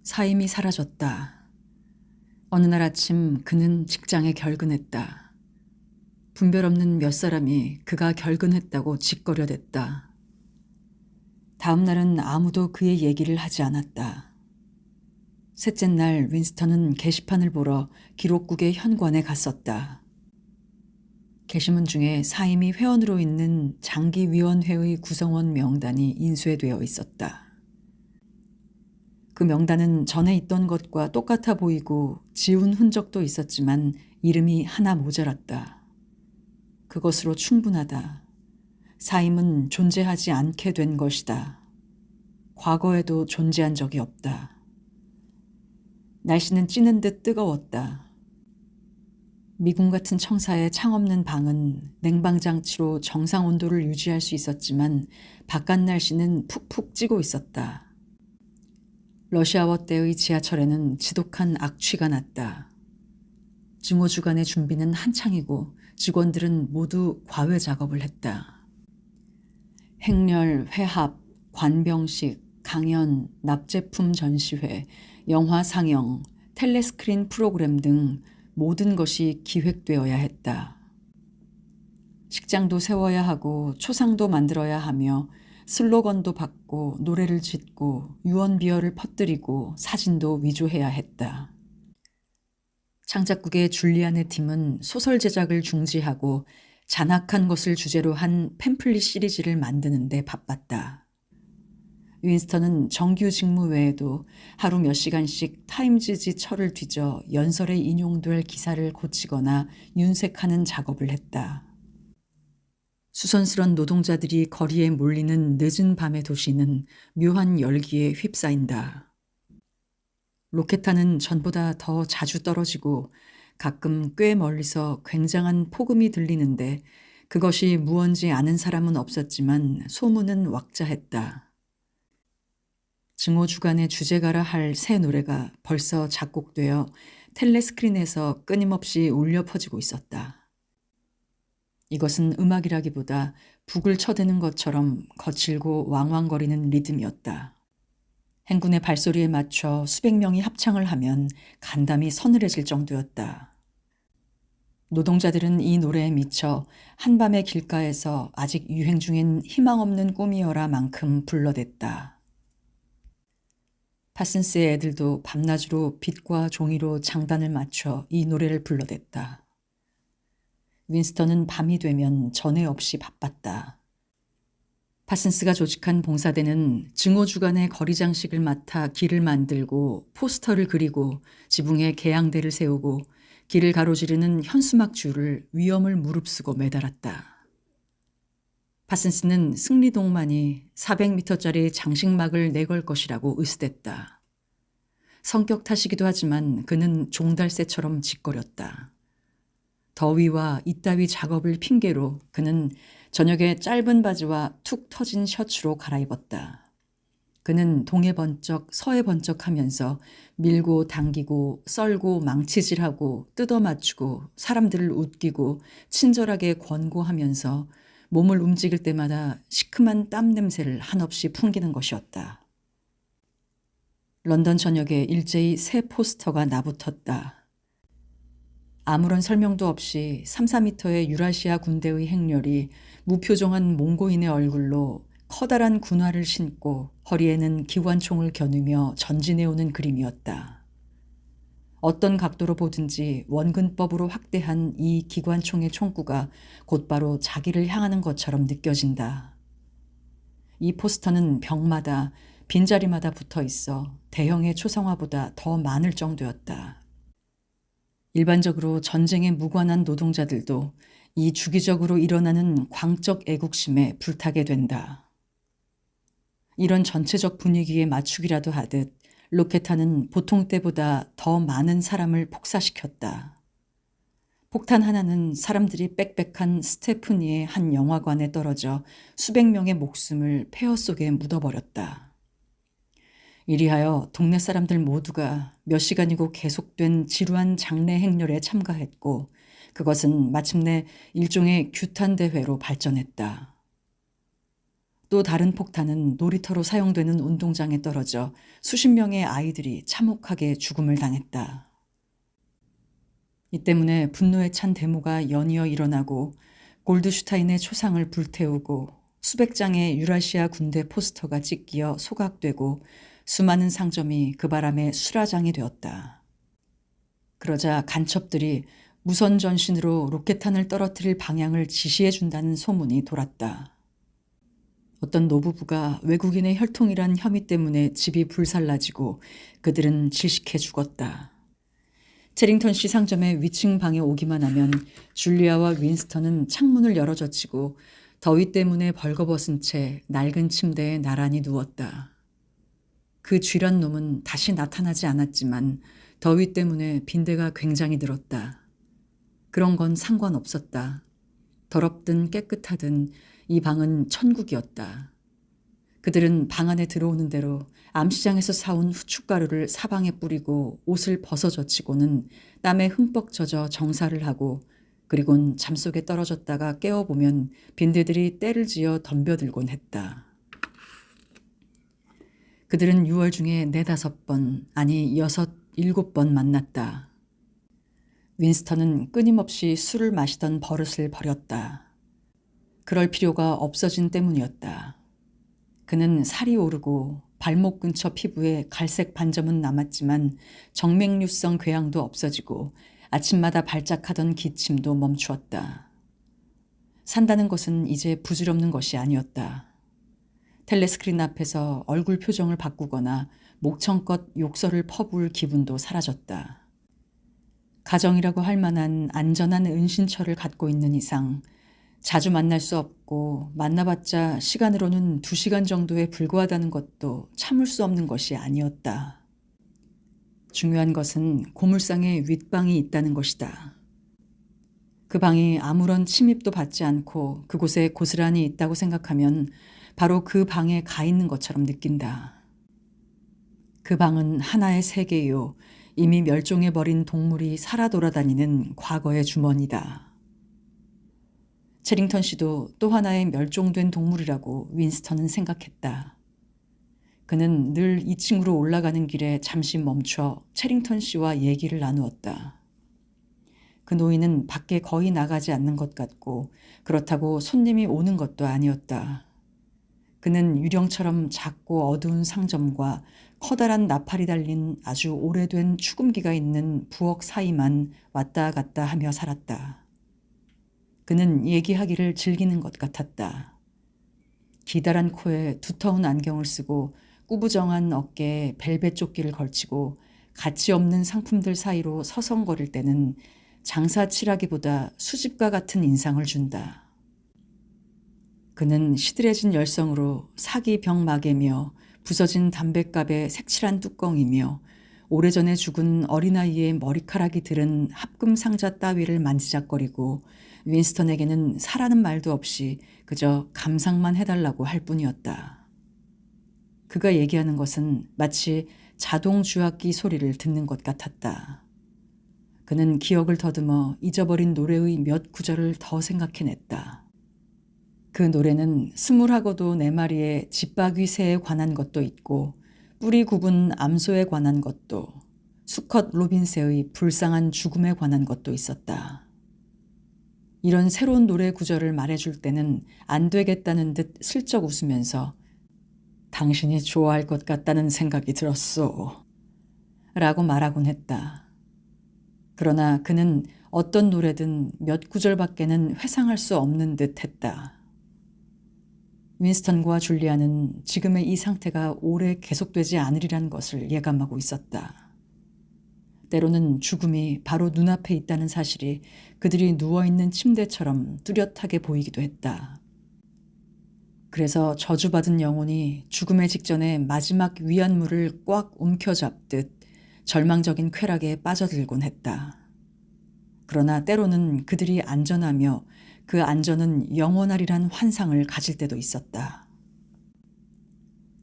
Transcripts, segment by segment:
사임이 사라졌다. 어느 날 아침 그는 직장에 결근했다. 분별 없는 몇 사람이 그가 결근했다고 짓거려댔다. 다음 날은 아무도 그의 얘기를 하지 않았다. 셋째 날 윈스턴은 게시판을 보러 기록국의 현관에 갔었다. 게시문 중에 사임이 회원으로 있는 장기위원회의 구성원 명단이 인쇄되어 있었다. 그 명단은 전에 있던 것과 똑같아 보이고 지운 흔적도 있었지만 이름이 하나 모자랐다. 그것으로 충분하다. 사임은 존재하지 않게 된 것이다. 과거에도 존재한 적이 없다. 날씨는 찌는 듯 뜨거웠다. 미궁 같은 청사의 창없는 방은 냉방장치로 정상 온도를 유지할 수 있었지만 바깥 날씨는 푹푹 찌고 있었다. 러시아워 때의 지하철에는 지독한 악취가 났다. 증오주간의 준비는 한창이고 직원들은 모두 과외 작업을 했다. 행렬, 회합, 관병식, 강연, 납제품 전시회, 영화 상영, 텔레스크린 프로그램 등 모든 것이 기획되어야 했다. 식장도 세워야 하고 초상도 만들어야 하며 슬로건도 받고 노래를 짓고 유언비어를 퍼뜨리고 사진도 위조해야 했다. 창작국의 줄리안의 팀은 소설 제작을 중지하고 잔악한 것을 주제로 한 팸플릿 시리즈를 만드는 데 바빴다. 윈스턴은 정규 직무 외에도 하루 몇 시간씩 타임즈지 철을 뒤져 연설에 인용될 기사를 고치거나 윤색하는 작업을 했다. 수선스런 노동자들이 거리에 몰리는 늦은 밤의 도시는 묘한 열기에 휩싸인다. 로켓탄은 전보다 더 자주 떨어지고 가끔 꽤 멀리서 굉장한 폭음이 들리는데 그것이 무언지 아는 사람은 없었지만 소문은 왁자했다. 증오주간의 주제가라 할 새 노래가 벌써 작곡되어 텔레스크린에서 끊임없이 울려 퍼지고 있었다. 이것은 음악이라기보다 북을 쳐대는 것처럼 거칠고 왕왕거리는 리듬이었다. 행군의 발소리에 맞춰 수백 명이 합창을 하면 간담이 서늘해질 정도였다. 노동자들은 이 노래에 미쳐 한밤의 길가에서 아직 유행 중인 희망 없는 꿈이여라 만큼 불러댔다. 파슨스의 애들도 밤낮으로 빛과 종이로 장단을 맞춰 이 노래를 불러댔다. 윈스턴은 밤이 되면 전에 없이 바빴다. 파슨스가 조직한 봉사대는 증오주간의 거리 장식을 맡아 길을 만들고 포스터를 그리고 지붕에 개양대를 세우고 길을 가로지르는 현수막 줄을 위험을 무릅쓰고 매달았다. 파슨스는 승리동만이 400m짜리 장식막을 내걸 것이라고 으스댔다. 성격 탓이기도 하지만 그는 종달새처럼 짓거렸다. 더위와 이따위 작업을 핑계로 그는 저녁에 짧은 바지와 툭 터진 셔츠로 갈아입었다. 그는 동해 번쩍 서해 번쩍 하면서 밀고 당기고 썰고 망치질하고 뜯어 맞추고 사람들을 웃기고 친절하게 권고하면서 몸을 움직일 때마다 시큼한 땀 냄새를 한없이 풍기는 것이었다. 런던 전역에 일제히 새 포스터가 나붙었다. 아무런 설명도 없이 3, 4미터의 유라시아 군대의 행렬이 무표정한 몽고인의 얼굴로 커다란 군화를 신고 허리에는 기관총을 겨누며 전진해오는 그림이었다. 어떤 각도로 보든지 원근법으로 확대한 이 기관총의 총구가 곧바로 자기를 향하는 것처럼 느껴진다. 이 포스터는 벽마다 빈자리마다 붙어 있어 대형의 초상화보다 더 많을 정도였다. 일반적으로 전쟁에 무관한 노동자들도 이 주기적으로 일어나는 광적 애국심에 불타게 된다. 이런 전체적 분위기에 맞추기라도 하듯 로켓탄은 보통 때보다 더 많은 사람을 폭사시켰다. 폭탄 하나는 사람들이 빽빽한 스테프니의 한 영화관에 떨어져 수백 명의 목숨을 폐허 속에 묻어버렸다. 이리하여 동네 사람들 모두가 몇 시간이고 계속된 지루한 장례 행렬에 참가했고 그것은 마침내 일종의 규탄 대회로 발전했다. 또 다른 폭탄은 놀이터로 사용되는 운동장에 떨어져 수십 명의 아이들이 참혹하게 죽음을 당했다. 이 때문에 분노에 찬 데모가 연이어 일어나고 골드슈타인의 초상을 불태우고 수백 장의 유라시아 군대 포스터가 찢기어 소각되고 수많은 상점이 그 바람에 수라장이 되었다. 그러자 간첩들이 무선 전신으로 로켓탄을 떨어뜨릴 방향을 지시해준다는 소문이 돌았다. 어떤 노부부가 외국인의 혈통이란 혐의 때문에 집이 불살라지고 그들은 질식해 죽었다. 체링턴씨 상점의 위층 방에 오기만 하면 줄리아와 윈스턴은 창문을 열어젖히고 더위 때문에 벌거벗은 채 낡은 침대에 나란히 누웠다. 그 쥐란 놈은 다시 나타나지 않았지만 더위 때문에 빈대가 굉장히 들었다. 그런 건 상관없었다. 더럽든 깨끗하든 이 방은 천국이었다. 그들은 방 안에 들어오는 대로 암시장에서 사온 후춧가루를 사방에 뿌리고 옷을 벗어젖히고는 땀에 흠뻑 젖어 정사를 하고 그리곤 잠속에 떨어졌다가 깨어보면 빈대들이 떼를 지어 덤벼들곤 했다. 그들은 6월 중에 4-5번, 아니 6, 7번 만났다. 윈스턴은 끊임없이 술을 마시던 버릇을 버렸다. 그럴 필요가 없어진 때문이었다. 그는 살이 오르고 발목 근처 피부에 갈색 반점은 남았지만 정맥류성 궤양도 없어지고 아침마다 발작하던 기침도 멈추었다. 산다는 것은 이제 부질없는 것이 아니었다. 텔레스크린 앞에서 얼굴 표정을 바꾸거나 목청껏 욕설을 퍼부을 기분도 사라졌다. 가정이라고 할 만한 안전한 은신처를 갖고 있는 이상 자주 만날 수 없고 만나봤자 시간으로는 2시간 정도에 불과하다는 것도 참을 수 없는 것이 아니었다. 중요한 것은 고물상에 윗방이 있다는 것이다. 그 방이 아무런 침입도 받지 않고 그곳에 고스란히 있다고 생각하면 바로 그 방에 가 있는 것처럼 느낀다. 그 방은 하나의 세계요. 이미 멸종해버린 동물이 살아 돌아다니는 과거의 주머니다. 체링턴 씨도 또 하나의 멸종된 동물이라고 윈스턴은 생각했다. 그는 늘 2층으로 올라가는 길에 잠시 멈춰 체링턴 씨와 얘기를 나누었다. 그 노인은 밖에 거의 나가지 않는 것 같고 그렇다고 손님이 오는 것도 아니었다. 그는 유령처럼 작고 어두운 상점과 커다란 나팔이 달린 아주 오래된 축음기가 있는 부엌 사이만 왔다 갔다 하며 살았다. 그는 얘기하기를 즐기는 것 같았다. 기다란 코에 두터운 안경을 쓰고 꾸부정한 어깨에 벨벳 조끼를 걸치고 가치 없는 상품들 사이로 서성거릴 때는 장사치라기보다 수집가 같은 인상을 준다. 그는 시들해진 열성으로 사기 병마개며 부서진 담뱃갑의 색칠한 뚜껑이며 오래전에 죽은 어린아이의 머리카락이 들은 합금 상자 따위를 만지작거리고 윈스턴에게는 사라는 말도 없이 그저 감상만 해달라고 할 뿐이었다. 그가 얘기하는 것은 마치 자동 주악기 소리를 듣는 것 같았다. 그는 기억을 더듬어 잊어버린 노래의 몇 구절을 더 생각해냈다. 그 노래는 스물하고도 4마리의 집바귀 새에 관한 것도 있고 뿌리 굽은 암소에 관한 것도 수컷 로빈새의 불쌍한 죽음에 관한 것도 있었다. 이런 새로운 노래 구절을 말해줄 때는 안 되겠다는 듯 슬쩍 웃으면서 당신이 좋아할 것 같다는 생각이 들었소 라고 말하곤 했다. 그러나 그는 어떤 노래든 몇 구절밖에는 회상할 수 없는 듯 했다. 윈스턴과 줄리아는 지금의 이 상태가 오래 계속되지 않으리란 것을 예감하고 있었다. 때로는 죽음이 바로 눈앞에 있다는 사실이 그들이 누워있는 침대처럼 뚜렷하게 보이기도 했다. 그래서 저주받은 영혼이 죽음의 직전에 마지막 위안물을 꽉 움켜잡듯 절망적인 쾌락에 빠져들곤 했다. 그러나 때로는 그들이 안전하며 그 안전은 영원하리란 환상을 가질 때도 있었다.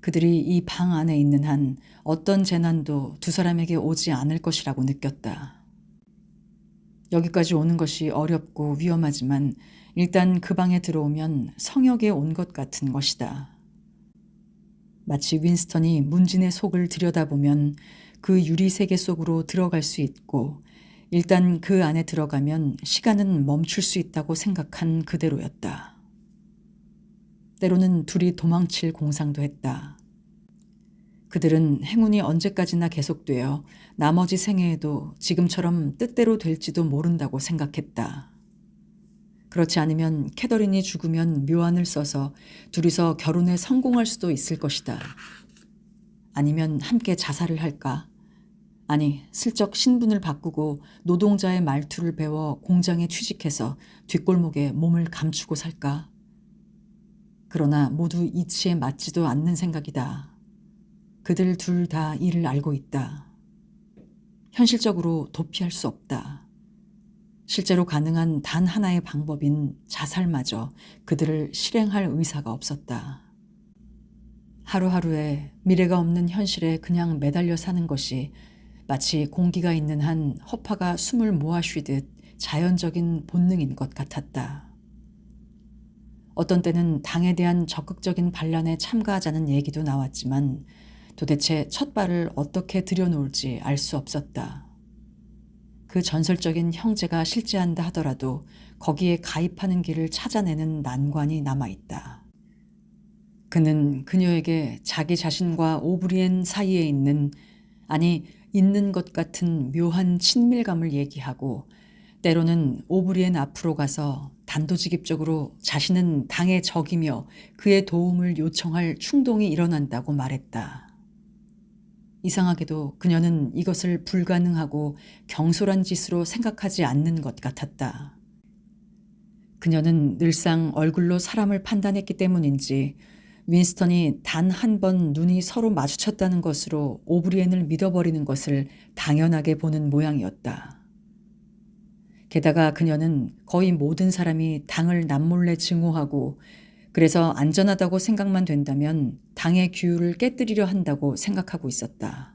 그들이 이 방 안에 있는 한 어떤 재난도 두 사람에게 오지 않을 것이라고 느꼈다. 여기까지 오는 것이 어렵고 위험하지만 일단 그 방에 들어오면 성역에 온 것 같은 것이다. 마치 윈스턴이 문진의 속을 들여다보면 그 유리 세계 속으로 들어갈 수 있고 일단 그 안에 들어가면 시간은 멈출 수 있다고 생각한 그대로였다. 때로는 둘이 도망칠 공상도 했다. 그들은 행운이 언제까지나 계속되어 나머지 생애에도 지금처럼 뜻대로 될지도 모른다고 생각했다. 그렇지 않으면 캐더린이 죽으면 묘안을 써서 둘이서 결혼에 성공할 수도 있을 것이다. 아니면 함께 자살을 할까? 아니, 슬쩍 신분을 바꾸고 노동자의 말투를 배워 공장에 취직해서 뒷골목에 몸을 감추고 살까? 그러나 모두 이치에 맞지도 않는 생각이다. 그들 둘 다 이를 알고 있다. 현실적으로 도피할 수 없다. 실제로 가능한 단 하나의 방법인 자살마저 그들을 실행할 의사가 없었다. 하루하루에 미래가 없는 현실에 그냥 매달려 사는 것이 마치 공기가 있는 한 허파가 숨을 모아 쉬듯 자연적인 본능인 것 같았다. 어떤 때는 당에 대한 적극적인 반란에 참가하자는 얘기도 나왔지만 도대체 첫 발을 어떻게 들여놓을지 알 수 없었다. 그 전설적인 형제가 실재한다 하더라도 거기에 가입하는 길을 찾아내는 난관이 남아있다. 그는 그녀에게 자기 자신과 오브리엔 사이에 있는 것 같은 묘한 친밀감을 얘기하고 때로는 오브리엔 앞으로 가서 단도직입적으로 자신은 당의 적이며 그의 도움을 요청할 충동이 일어난다고 말했다. 이상하게도 그녀는 이것을 불가능하고 경솔한 짓으로 생각하지 않는 것 같았다. 그녀는 늘상 얼굴로 사람을 판단했기 때문인지 윈스턴이 단 한 번 눈이 서로 마주쳤다는 것으로 오브리엔을 믿어버리는 것을 당연하게 보는 모양이었다. 게다가 그녀는 거의 모든 사람이 당을 남몰래 증오하고 그래서 안전하다고 생각만 된다면 당의 규율을 깨뜨리려 한다고 생각하고 있었다.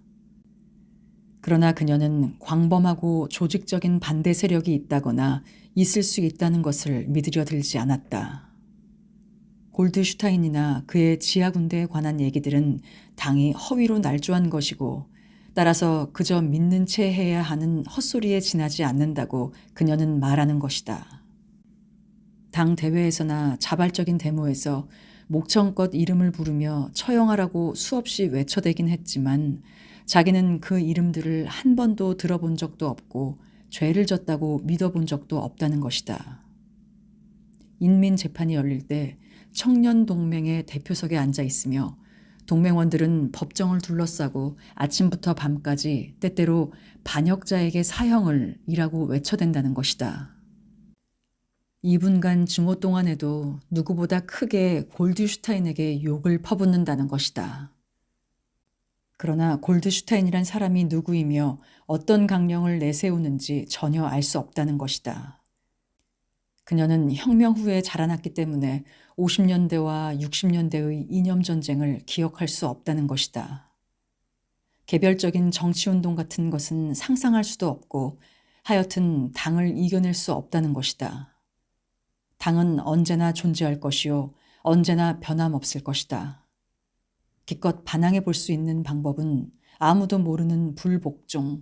그러나 그녀는 광범하고 조직적인 반대 세력이 있다거나 있을 수 있다는 것을 믿으려 들지 않았다. 골드슈타인이나 그의 지하 군대에 관한 얘기들은 당이 허위로 날조한 것이고 따라서 그저 믿는 채 해야 하는 헛소리에 지나지 않는다고 그녀는 말하는 것이다. 당 대회에서나 자발적인 데모에서 목청껏 이름을 부르며 처형하라고 수없이 외쳐대긴 했지만 자기는 그 이름들을 한 번도 들어본 적도 없고 죄를 졌다고 믿어본 적도 없다는 것이다. 인민재판이 열릴 때 청년동맹의 대표석에 앉아 있으며 동맹원들은 법정을 둘러싸고 아침부터 밤까지 때때로 반역자에게 사형을 이라고 외쳐댄다는 것이다. 2분간 증오 동안에도 누구보다 크게 골드슈타인에게 욕을 퍼붓는다는 것이다. 그러나 골드슈타인이란 사람이 누구이며 어떤 강령을 내세우는지 전혀 알 수 없다는 것이다. 그녀는 혁명 후에 자라났기 때문에 50년대와 60년대의 이념전쟁을 기억할 수 없다는 것이다. 개별적인 정치운동 같은 것은 상상할 수도 없고 하여튼 당을 이겨낼 수 없다는 것이다. 당은 언제나 존재할 것이요 언제나 변함없을 것이다. 기껏 반항해 볼 수 있는 방법은 아무도 모르는 불복종,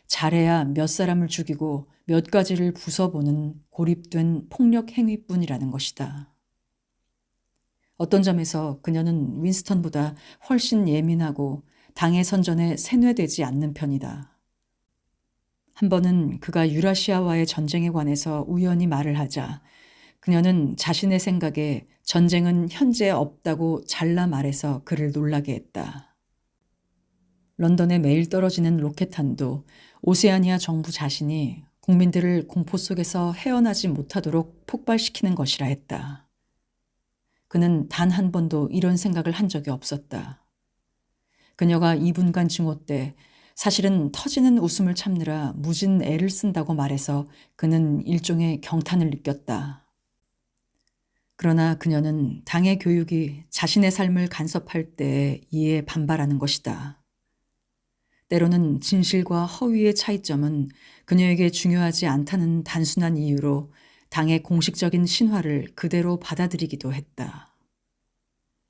잘해야 몇 사람을 죽이고 몇 가지를 부숴보는 고립된 폭력 행위뿐이라는 것이다. 어떤 점에서 그녀는 윈스턴보다 훨씬 예민하고 당의 선전에 세뇌되지 않는 편이다. 한 번은 그가 유라시아와의 전쟁에 관해서 우연히 말을 하자 그녀는 자신의 생각에 전쟁은 현재 없다고 잘라 말해서 그를 놀라게 했다. 런던에 매일 떨어지는 로켓탄도 오세아니아 정부 자신이 국민들을 공포 속에서 헤어나지 못하도록 폭발시키는 것이라 했다. 그는 단 한 번도 이런 생각을 한 적이 없었다. 그녀가 2분간 증오 때 사실은 터지는 웃음을 참느라 무진 애를 쓴다고 말해서 그는 일종의 경탄을 느꼈다. 그러나 그녀는 당의 교육이 자신의 삶을 간섭할 때 이에 반발하는 것이다. 때로는 진실과 허위의 차이점은 그녀에게 중요하지 않다는 단순한 이유로 당의 공식적인 신화를 그대로 받아들이기도 했다.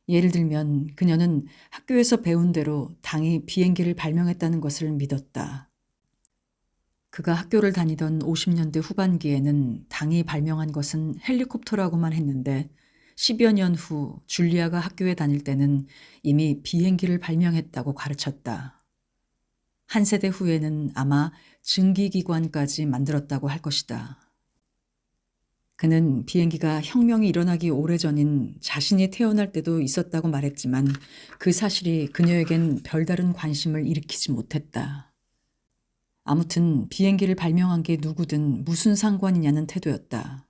예를 들면 그녀는 학교에서 배운 대로 당이 비행기를 발명했다는 것을 믿었다. 그가 학교를 다니던 50년대 후반기에는 당이 발명한 것은 헬리콥터라고만 했는데 10여 년 후 줄리아가 학교에 다닐 때는 이미 비행기를 발명했다고 가르쳤다. 한 세대 후에는 아마 증기기관까지 만들었다고 할 것이다. 그는 비행기가 혁명이 일어나기 오래전인 자신이 태어날 때도 있었다고 말했지만 그 사실이 그녀에겐 별다른 관심을 일으키지 못했다. 아무튼 비행기를 발명한 게 누구든 무슨 상관이냐는 태도였다.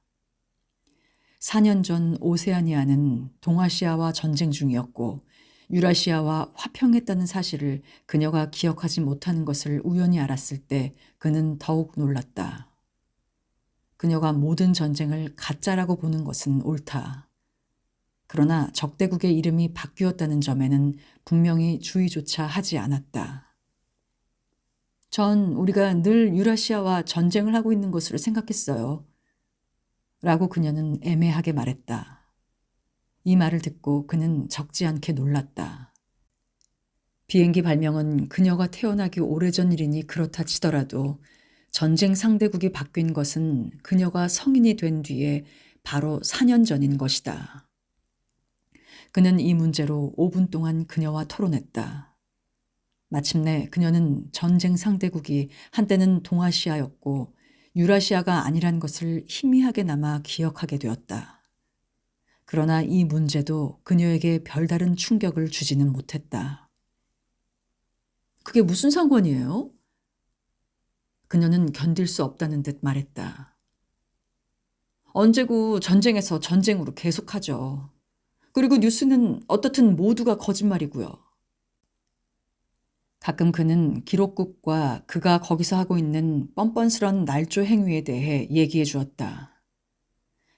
4년 전 오세아니아는 동아시아와 전쟁 중이었고 유라시아와 화평했다는 사실을 그녀가 기억하지 못하는 것을 우연히 알았을 때 그는 더욱 놀랐다. 그녀가 모든 전쟁을 가짜라고 보는 것은 옳다. 그러나 적대국의 이름이 바뀌었다는 점에는 분명히 주의조차 하지 않았다. 전 우리가 늘 유라시아와 전쟁을 하고 있는 것으로 생각했어요. 라고 그녀는 애매하게 말했다. 이 말을 듣고 그는 적지 않게 놀랐다. 비행기 발명은 그녀가 태어나기 오래전 일이니 그렇다 치더라도 전쟁 상대국이 바뀐 것은 그녀가 성인이 된 뒤에 바로 4년 전인 것이다. 그는 이 문제로 5분 동안 그녀와 토론했다. 마침내 그녀는 전쟁 상대국이 한때는 동아시아였고 유라시아가 아니란 것을 희미하게나마 기억하게 되었다. 그러나 이 문제도 그녀에게 별다른 충격을 주지는 못했다. 그게 무슨 상관이에요? 그녀는 견딜 수 없다는 듯 말했다. 언제고 전쟁에서 전쟁으로 계속하죠. 그리고 뉴스는 어떻든 모두가 거짓말이고요. 가끔 그는 기록국과 그가 거기서 하고 있는 뻔뻔스런 날조 행위에 대해 얘기해 주었다.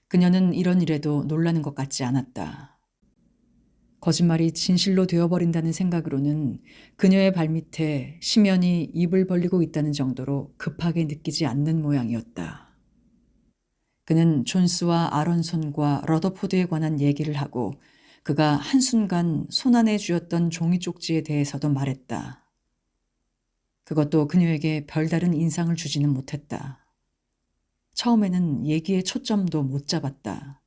그녀는 이런 일에도 놀라는 것 같지 않았다. 거짓말이 진실로 되어버린다는 생각으로는 그녀의 발밑에 심연이 입을 벌리고 있다는 정도로 급하게 느끼지 않는 모양이었다. 그는 존스와 아론손과 러더포드에 관한 얘기를 하고 그가 한순간 손안에 쥐었던 종이 쪽지에 대해서도 말했다. 그것도 그녀에게 별다른 인상을 주지는 못했다. 처음에는 얘기의 초점도 못 잡았다.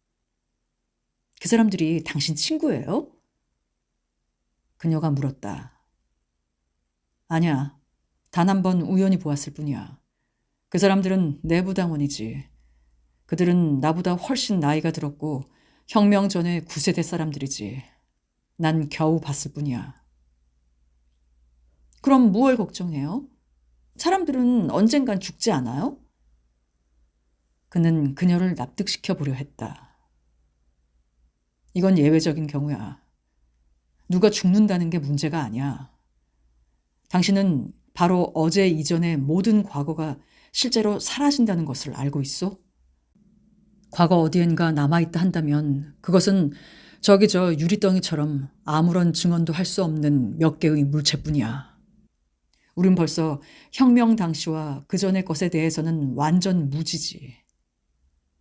그 사람들이 당신 친구예요? 그녀가 물었다. 아니야. 단 한 번 우연히 보았을 뿐이야. 그 사람들은 내부당원이지. 그들은 나보다 훨씬 나이가 들었고 혁명 전에 9세대 사람들이지. 난 겨우 봤을 뿐이야. 그럼 무얼 걱정해요? 사람들은 언젠간 죽지 않아요? 그는 그녀를 납득시켜 보려 했다. 이건 예외적인 경우야. 누가 죽는다는 게 문제가 아니야. 당신은 바로 어제 이전의 모든 과거가 실제로 사라진다는 것을 알고 있어? 과거 어디엔가 남아있다 한다면 그것은 저기 저 유리덩이처럼 아무런 증언도 할 수 없는 몇 개의 물체뿐이야. 우린 벌써 혁명 당시와 그 전의 것에 대해서는 완전 무지지.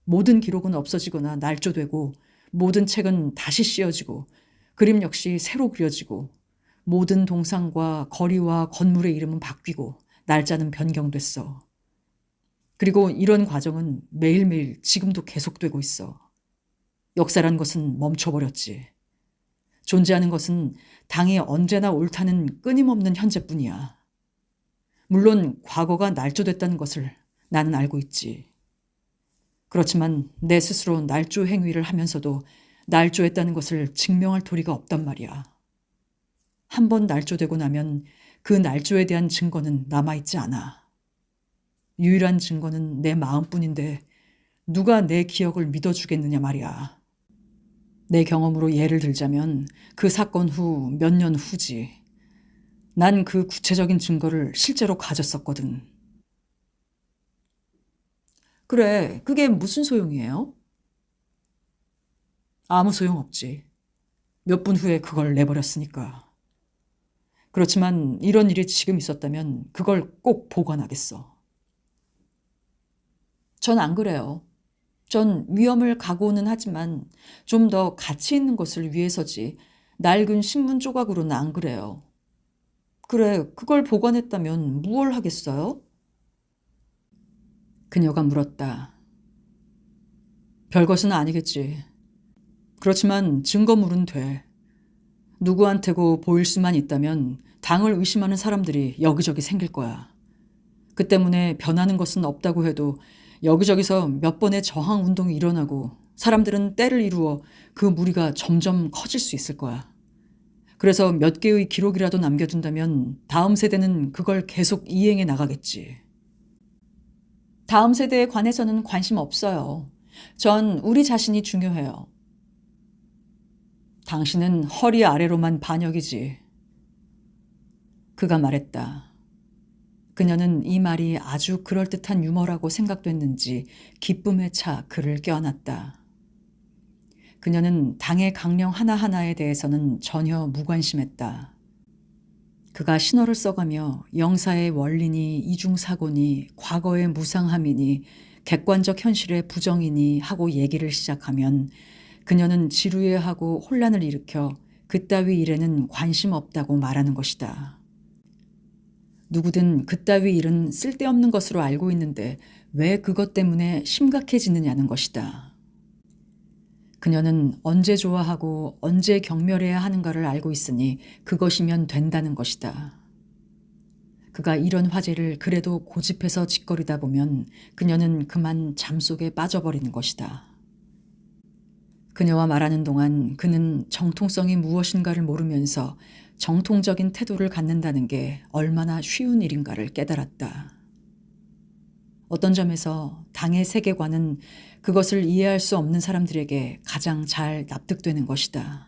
모든 기록은 없어지거나 날조되고 모든 책은 다시 씌어지고 그림 역시 새로 그려지고 모든 동상과 거리와 건물의 이름은 바뀌고 날짜는 변경됐어. 그리고 이런 과정은 매일매일 지금도 계속되고 있어. 역사란 것은 멈춰버렸지. 존재하는 것은 당이 언제나 옳다는 끊임없는 현재뿐이야. 물론 과거가 날조됐다는 것을 나는 알고 있지. 그렇지만 내 스스로 날조 행위를 하면서도 날조했다는 것을 증명할 도리가 없단 말이야. 한 번 날조되고 나면 그 날조에 대한 증거는 남아있지 않아. 유일한 증거는 내 마음뿐인데 누가 내 기억을 믿어주겠느냐 말이야. 내 경험으로 예를 들자면 그 사건 후 몇 년 후지. 난 그 구체적인 증거를 실제로 가졌었거든. 그래, 그게 무슨 소용이에요? 아무 소용 없지. 몇 분 후에 그걸 내버렸으니까. 그렇지만 이런 일이 지금 있었다면 그걸 꼭 보관하겠어. 전 안 그래요. 전 위험을 각오는 하지만 좀 더 가치 있는 것을 위해서지 낡은 신문 조각으로는 안 그래요. 그래, 그걸 보관했다면 무얼 하겠어요? 그녀가 물었다. 별것은 아니겠지. 그렇지만 증거물은 돼. 누구한테고 보일 수만 있다면 당을 의심하는 사람들이 여기저기 생길 거야. 그 때문에 변하는 것은 없다고 해도 여기저기서 몇 번의 저항 운동이 일어나고 사람들은 때를 이루어 그 무리가 점점 커질 수 있을 거야. 그래서 몇 개의 기록이라도 남겨둔다면 다음 세대는 그걸 계속 이행해 나가겠지. 다음 세대에 관해서는 관심 없어요. 전 우리 자신이 중요해요. 당신은 허리 아래로만 반역이지. 그가 말했다. 그녀는 이 말이 아주 그럴듯한 유머라고 생각됐는지 기쁨에 차 그를 껴안았다. 그녀는 당의 강령 하나하나에 대해서는 전혀 무관심했다. 그가 신호를 써가며 영사의 원리니 이중사고니 과거의 무상함이니 객관적 현실의 부정이니 하고 얘기를 시작하면 그녀는 지루해하고 혼란을 일으켜 그따위 일에는 관심 없다고 말하는 것이다. 누구든 그따위 일은 쓸데없는 것으로 알고 있는데 왜 그것 때문에 심각해지느냐는 것이다. 그녀는 언제 좋아하고 언제 경멸해야 하는가를 알고 있으니 그것이면 된다는 것이다. 그가 이런 화제를 그래도 고집해서 짓거리다 보면 그녀는 그만 잠속에 빠져버리는 것이다. 그녀와 말하는 동안 그는 정통성이 무엇인가를 모르면서 정통적인 태도를 갖는다는 게 얼마나 쉬운 일인가를 깨달았다. 어떤 점에서 당의 세계관은 그것을 이해할 수 없는 사람들에게 가장 잘 납득되는 것이다.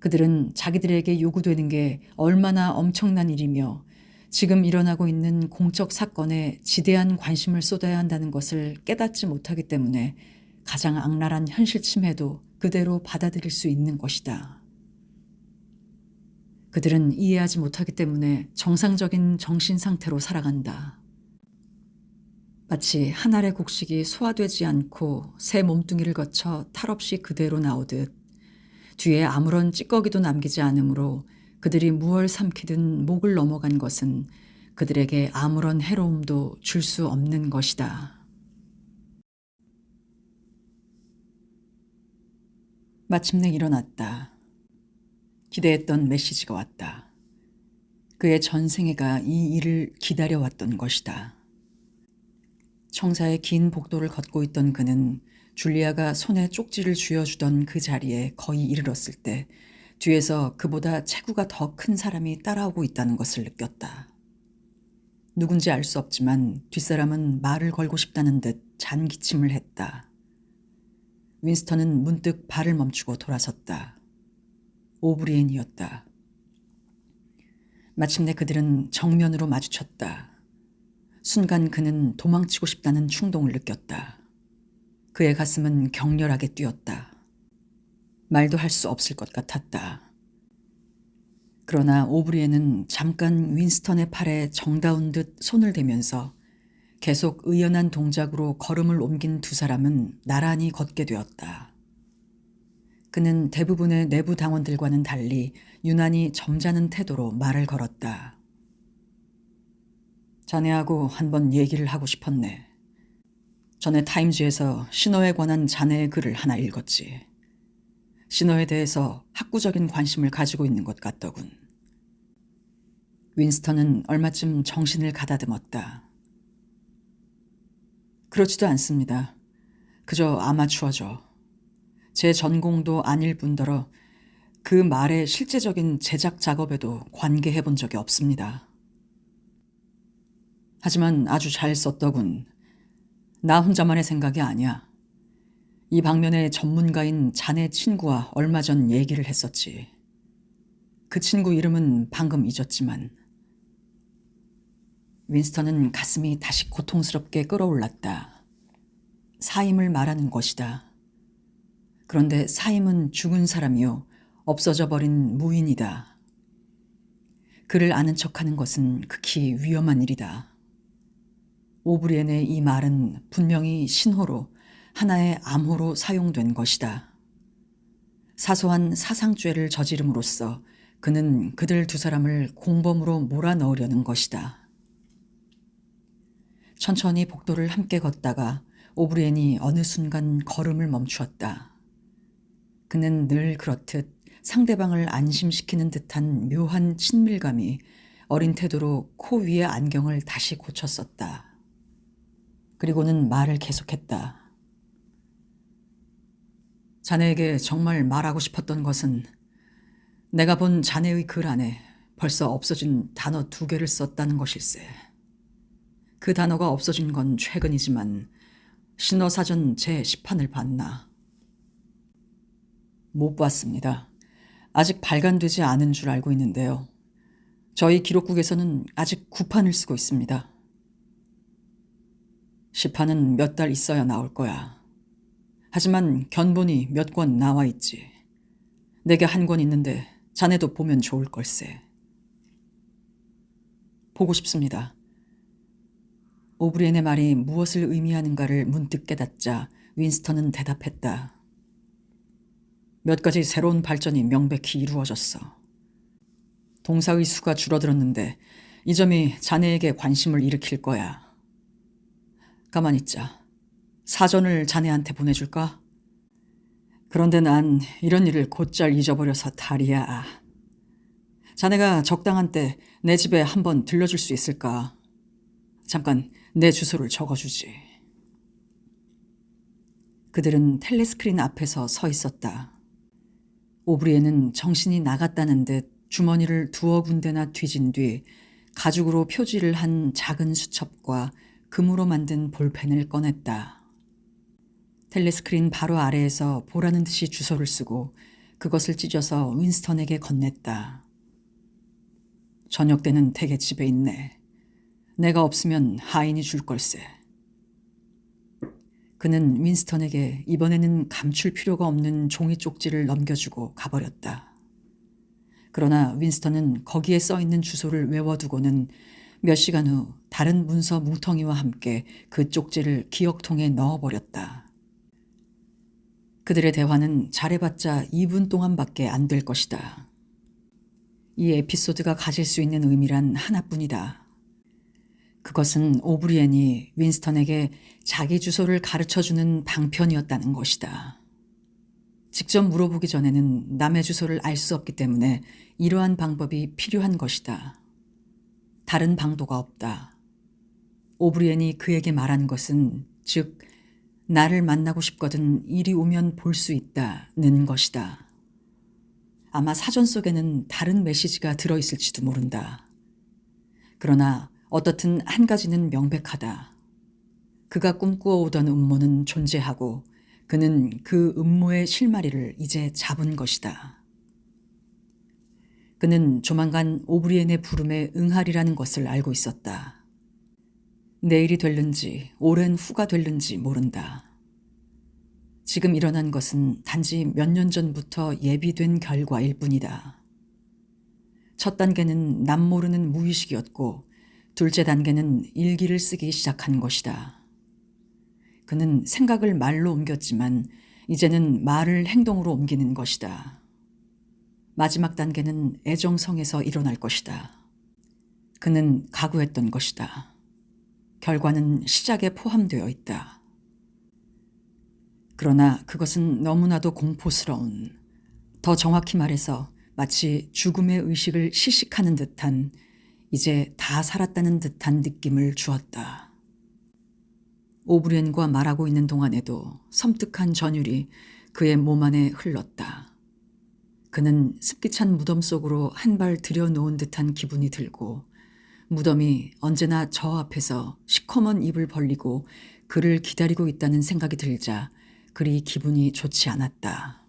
그들은 자기들에게 요구되는 게 얼마나 엄청난 일이며 지금 일어나고 있는 공적 사건에 지대한 관심을 쏟아야 한다는 것을 깨닫지 못하기 때문에 가장 악랄한 현실 침해도 그대로 받아들일 수 있는 것이다. 그들은 이해하지 못하기 때문에 정상적인 정신 상태로 살아간다. 마치 한 알의 곡식이 소화되지 않고 새 몸뚱이를 거쳐 탈없이 그대로 나오듯 뒤에 아무런 찌꺼기도 남기지 않으므로 그들이 무얼 삼키든 목을 넘어간 것은 그들에게 아무런 해로움도 줄 수 없는 것이다. 마침내 일어났다. 기대했던 메시지가 왔다. 그의 전생애가 이 일을 기다려왔던 것이다. 청사의 긴 복도를 걷고 있던 그는 줄리아가 손에 쪽지를 쥐어주던 그 자리에 거의 이르렀을 때 뒤에서 그보다 체구가 더 큰 사람이 따라오고 있다는 것을 느꼈다. 누군지 알 수 없지만 뒷사람은 말을 걸고 싶다는 듯 잔기침을 했다. 윈스턴은 문득 발을 멈추고 돌아섰다. 오브리엔이었다. 마침내 그들은 정면으로 마주쳤다. 순간 그는 도망치고 싶다는 충동을 느꼈다. 그의 가슴은 격렬하게 뛰었다. 말도 할 수 없을 것 같았다. 그러나 오브리엔은 잠깐 윈스턴의 팔에 정다운 듯 손을 대면서 계속 의연한 동작으로 걸음을 옮긴 두 사람은 나란히 걷게 되었다. 그는 대부분의 내부 당원들과는 달리 유난히 점잖은 태도로 말을 걸었다. 자네하고 한번 얘기를 하고 싶었네. 전에 타임즈에서 신어에 관한 자네의 글을 하나 읽었지. 신어에 대해서 학구적인 관심을 가지고 있는 것 같더군. 윈스턴은 얼마쯤 정신을 가다듬었다. 그렇지도 않습니다. 그저 아마추어죠. 제 전공도 아닐 뿐더러 그 말의 실제적인 제작 작업에도 관계해 본 적이 없습니다. 하지만 아주 잘 썼더군. 나 혼자만의 생각이 아니야. 이 방면의 전문가인 자네 친구와 얼마 전 얘기를 했었지. 그 친구 이름은 방금 잊었지만. 윈스턴은 가슴이 다시 고통스럽게 끓어올랐다. 사임을 말하는 것이다. 그런데 사임은 죽은 사람이요, 없어져 버린 무인이다. 그를 아는 척하는 것은 극히 위험한 일이다. 오브리엔의 이 말은 분명히 신호로, 하나의 암호로 사용된 것이다. 사소한 사상죄를 저지름으로써 그는 그들 두 사람을 공범으로 몰아넣으려는 것이다. 천천히 복도를 함께 걷다가 오브리엔이 어느 순간 걸음을 멈추었다. 그는 늘 그렇듯 상대방을 안심시키는 듯한 묘한 친밀감이 어린 태도로 코 위의 안경을 다시 고쳤었다. 그리고는 말을 계속했다. 자네에게 정말 말하고 싶었던 것은 내가 본 자네의 글 안에 벌써 없어진 단어 2개를 썼다는 것일세. 그 단어가 없어진 건 최근이지만 신어사전 제10판을 봤나? 못 봤습니다. 아직 발간되지 않은 줄 알고 있는데요. 저희 기록국에서는 아직 9판을 쓰고 있습니다. 10판은 몇 달 있어야 나올 거야. 하지만 견본이 몇 권 나와 있지. 내게 한 권 있는데 자네도 보면 좋을 걸세. 보고 싶습니다. 오브리엔의 말이 무엇을 의미하는가를 문득 깨닫자 윈스턴은 대답했다. 몇 가지 새로운 발전이 명백히 이루어졌어. 동사의 수가 줄어들었는데 이 점이 자네에게 관심을 일으킬 거야. 가만히 있자. 사전을 자네한테 보내줄까? 그런데 난 이런 일을 곧잘 잊어버려서 다리야. 자네가 적당한 때 내 집에 한번 들러줄 수 있을까? 잠깐 내 주소를 적어주지. 그들은 텔레스크린 앞에서 서 있었다. 오브리에는 정신이 나갔다는 듯 주머니를 2군데나 뒤진 뒤 가죽으로 표지를 한 작은 수첩과 금으로 만든 볼펜을 꺼냈다. 텔레스크린 바로 아래에서 보라는 듯이 주소를 쓰고 그것을 찢어서 윈스턴에게 건넸다. 저녁 때는 댁에 집에 있네. 내가 없으면 하인이 줄 걸세. 그는 윈스턴에게 이번에는 감출 필요가 없는 종이 쪽지를 넘겨주고 가버렸다. 그러나 윈스턴은 거기에 써있는 주소를 외워두고는 몇 시간 후 다른 문서 뭉텅이와 함께 그 쪽지를 기억통에 넣어버렸다. 그들의 대화는 잘해봤자 2분 동안밖에 안 될 것이다. 이 에피소드가 가질 수 있는 의미란 하나뿐이다. 그것은 오브리엔이 윈스턴에게 자기 주소를 가르쳐주는 방편이었다는 것이다. 직접 물어보기 전에는 남의 주소를 알 수 없기 때문에 이러한 방법이 필요한 것이다. 다른 방도가 없다. 오브리엔이 그에게 말한 것은 즉 나를 만나고 싶거든 이리 오면 볼 수 있다는 것이다. 아마 사전 속에는 다른 메시지가 들어있을지도 모른다. 그러나 어떻든 한 가지는 명백하다. 그가 꿈꾸어오던 음모는 존재하고 그는 그 음모의 실마리를 이제 잡은 것이다. 그는 조만간 오브리엔의 부름에 응하리라는 것을 알고 있었다. 내일이 될는지 오랜 후가 될는지 모른다. 지금 일어난 것은 단지 몇 년 전부터 예비된 결과일 뿐이다. 첫 단계는 남모르는 무의식이었고 둘째 단계는 일기를 쓰기 시작한 것이다. 그는 생각을 말로 옮겼지만 이제는 말을 행동으로 옮기는 것이다. 마지막 단계는 애정성에서 일어날 것이다. 그는 각오했던 것이다. 결과는 시작에 포함되어 있다. 그러나 그것은 너무나도 공포스러운, 더 정확히 말해서 마치 죽음의 의식을 시식하는 듯한, 이제 다 살았다는 듯한 느낌을 주었다. 오브리엔과 말하고 있는 동안에도 섬뜩한 전율이 그의 몸 안에 흘렀다. 그는 습기찬 무덤 속으로 한 발 들여놓은 듯한 기분이 들고 무덤이 언제나 저 앞에서 시커먼 입을 벌리고 그를 기다리고 있다는 생각이 들자 그리 기분이 좋지 않았다.